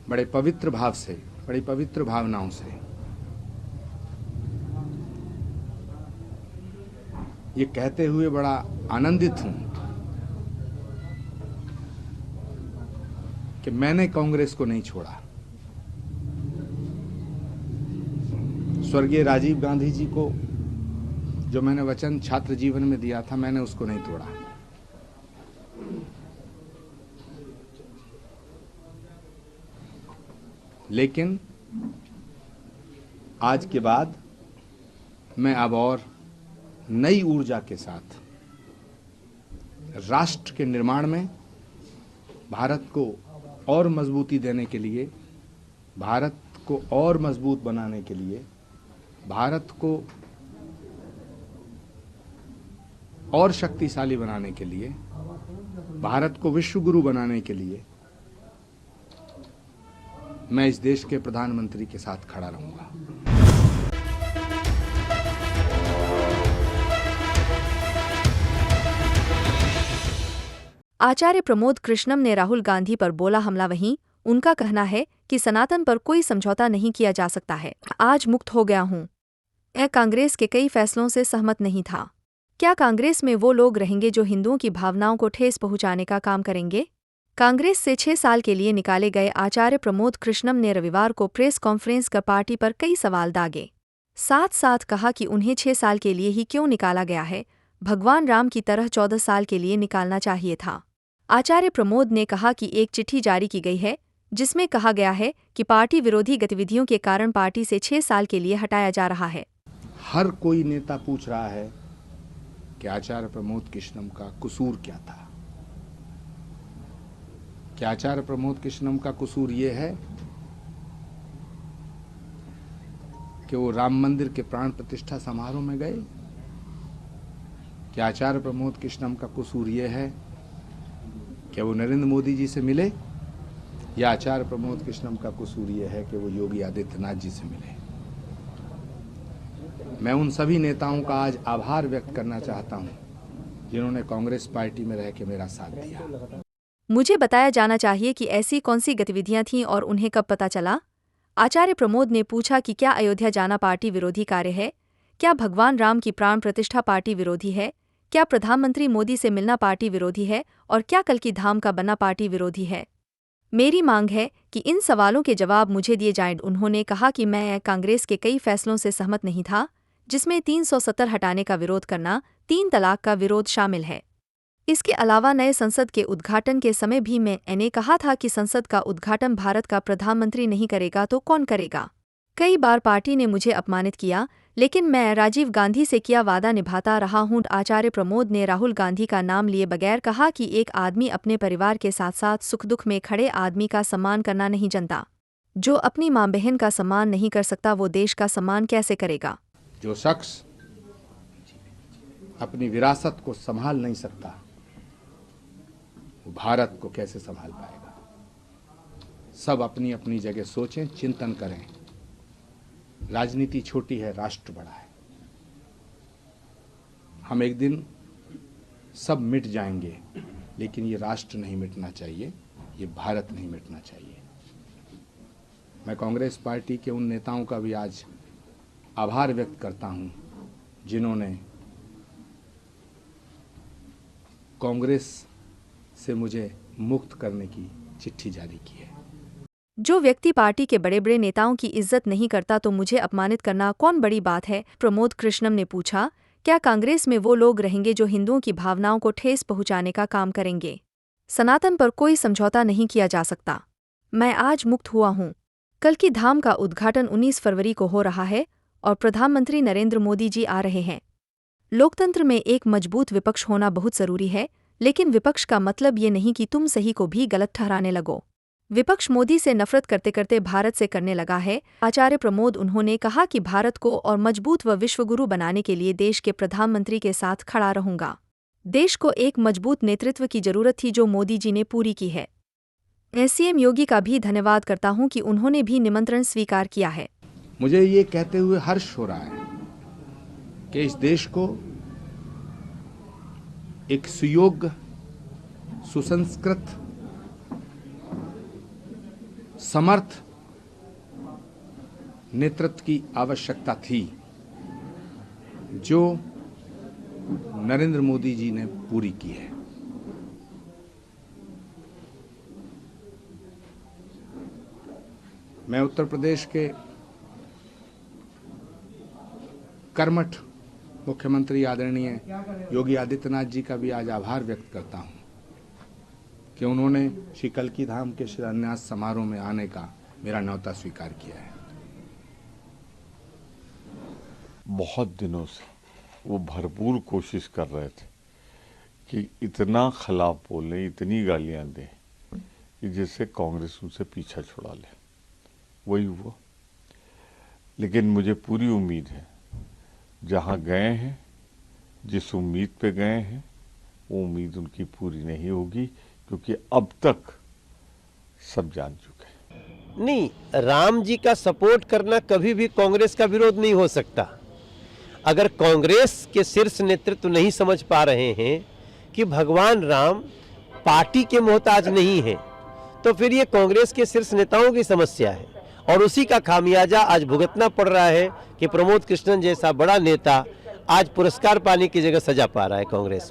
बड़े पवित्र भाव से, बड़ी पवित्र भावनाओं से ये कहते हुए बड़ा आनंदित हूं कि मैंने कांग्रेस को नहीं छोड़ा। स्वर्गीय राजीव गांधी जी को जो मैंने वचन छात्र जीवन में दिया था, मैंने उसको नहीं तोड़ा। लेकिन आज के बाद मैं अब और नई ऊर्जा के साथ राष्ट्र के निर्माण में भारत को और मजबूती देने के लिए, भारत को और मजबूत बनाने के लिए, भारत को और शक्तिशाली बनाने के लिए, भारत को विश्व गुरु बनाने के लिए मैं इस देश के प्रधानमंत्री के साथ खड़ा रहूंगा। आचार्य प्रमोद कृष्णम ने राहुल गांधी पर बोला हमला। वहीं उनका कहना है कि सनातन पर कोई समझौता नहीं किया जा सकता है। आज मुक्त हो गया हूं। मैं कांग्रेस के कई फैसलों से सहमत नहीं था। क्या कांग्रेस में वो लोग रहेंगे जो हिंदुओं की भावनाओं को ठेस पहुंचाने का काम करेंगे? कांग्रेस से 6 साल के लिए निकाले गए आचार्य प्रमोद कृष्णम ने रविवार को प्रेस कॉन्फ्रेंस कर पार्टी पर कई सवाल दागे। साथ साथ कहा कि उन्हें 6 साल के लिए ही क्यों निकाला गया है, भगवान राम की तरह 14 साल के लिए निकालना चाहिए था। आचार्य प्रमोद ने कहा कि एक चिट्ठी जारी की गई है जिसमें कहा गया है कि पार्टी विरोधी गतिविधियों के कारण पार्टी से 6 साल के लिए हटाया जा रहा है। हर कोई नेता पूछ रहा है कि आचार्य प्रमोद कृष्णम का कसूर क्या था। क्या आचार्य प्रमोद कृष्णम का कसूर ये है कि वो राम मंदिर के प्राण प्रतिष्ठा समारोह में गए? क्या आचार्य प्रमोद कृष्णम का कसूर ये है कि वो नरेंद्र मोदी जी से मिले? या आचार्य प्रमोद कृष्णम का कसूर ये है कि वो योगी आदित्यनाथ जी से मिले? मैं उन सभी नेताओं का आज आभार व्यक्त करना चाहता हूं जिन्होंने कांग्रेस पार्टी में रह के मेरा साथ दिया। मुझे बताया जाना चाहिए कि ऐसी कौन सी गतिविधियां थीं और उन्हें कब पता चला? आचार्य प्रमोद ने पूछा कि क्या अयोध्या जाना पार्टी विरोधी कार्य है? क्या भगवान राम की प्राण प्रतिष्ठा पार्टी विरोधी है? क्या प्रधानमंत्री मोदी से मिलना पार्टी विरोधी है? और क्या कल्कि धाम का बनना पार्टी विरोधी है? मेरी मांग है कि इन सवालों के जवाब मुझे दिए जाएं। उन्होंने कहा कि मैं कांग्रेस के कई फैसलों से सहमत नहीं था, जिसमें 370 हटाने का विरोध करना, 3 तलाक का विरोध शामिल है। इसके अलावा नए संसद के उद्घाटन के समय भी मैंने कहा था कि संसद का उद्घाटन भारत का प्रधानमंत्री नहीं करेगा तो कौन करेगा? कई बार पार्टी ने मुझे अपमानित किया, लेकिन मैं राजीव गांधी से किया वादा निभाता रहा हूं। आचार्य प्रमोद ने राहुल गांधी का नाम लिए बगैर कहा कि एक आदमी अपने परिवार के साथ साथ सुख दुख में खड़े आदमी का सम्मान करना नहीं जानता। जो अपनी मां बहन का सम्मान नहीं कर सकता वो देश का सम्मान कैसे करेगा? जो शख्स अपनी विरासत को संभाल नहीं सकता वो भारत को कैसे संभाल पाएगा? सब अपनी अपनी जगह सोचें, चिंतन करें। राजनीति छोटी है, राष्ट्र बड़ा है। हम एक दिन सब मिट जाएंगे, लेकिन ये राष्ट्र नहीं मिटना चाहिए, ये भारत नहीं मिटना चाहिए। मैं कांग्रेस पार्टी के उन नेताओं का भी आज आभार व्यक्त करता हूं जिन्होंने कांग्रेस से मुझे मुक्त करने की चिट्ठी जारी की है। जो व्यक्ति पार्टी के बड़े बड़े नेताओं की इज्जत नहीं करता तो मुझे अपमानित करना कौन बड़ी बात है? प्रमोद कृष्णम ने पूछा, क्या कांग्रेस में वो लोग रहेंगे जो हिंदुओं की भावनाओं को ठेस पहुंचाने का काम करेंगे? सनातन पर कोई समझौता नहीं किया जा सकता। मैं आज मुक्त हुआ हूं। कल्कि धाम का उद्घाटन 19 फरवरी को हो रहा है और प्रधानमंत्री नरेंद्र मोदी जी आ रहे हैं। लोकतंत्र में एक मजबूत विपक्ष होना बहुत जरूरी है, लेकिन विपक्ष का मतलब ये नहीं कि तुम सही को भी गलत ठहराने लगो। विपक्ष मोदी से नफरत करते करते भारत से करने लगा है। आचार्य प्रमोद उन्होंने कहा कि भारत को और मजबूत व विश्वगुरु बनाने के लिए देश के प्रधानमंत्री के साथ खड़ा रहूंगा। देश को एक मजबूत नेतृत्व की जरूरत थी जो मोदी जी ने पूरी की है। मैं सीएम योगी का भी धन्यवाद करता हूं कि उन्होंने भी निमंत्रण स्वीकार किया है। मुझे ये कहते हुए हर्ष हो रहा है कि इस देश को एक सुयोग्य, सुसंस्कृत समर्थ नेतृत्व की आवश्यकता थी, जो नरेंद्र मोदी जी ने पूरी की है। मैं उत्तर प्रदेश के कर्मठ मुख्यमंत्री आदरणीय योगी आदित्यनाथ जी का भी आज आभार व्यक्त करता हूं कि उन्होंने श्री कल्की धाम के शिलान्यास समारोह में आने का मेरा न्योता स्वीकार किया है। बहुत दिनों से वो भरपूर कोशिश कर रहे थे कि इतना खिलाफ बोले, इतनी गालियां दें कि जिससे कांग्रेस उनसे पीछा छुड़ा ले। वही हुआ। लेकिन मुझे पूरी उम्मीद है, जहां गए हैं, जिस उम्मीद पे गए हैं, वो उम्मीद उनकी पूरी नहीं होगी, क्योंकि अब तक सब जान चुके हैं। नहीं, राम जी का सपोर्ट करना कभी भी कांग्रेस का विरोध नहीं हो सकता। अगर कांग्रेस के शीर्ष नेतृत्व नहीं समझ पा रहे हैं कि भगवान राम पार्टी के मोहताज नहीं है, तो फिर ये कांग्रेस के शीर्ष नेताओं की समस्या है, और उसी का खामियाजा आज भुगतना पड़ रहा है कि प्रमोद कृष्णन जैसा बड़ा नेता आज पुरस्कार पाने की जगह सजा पा रहा है कांग्रेस।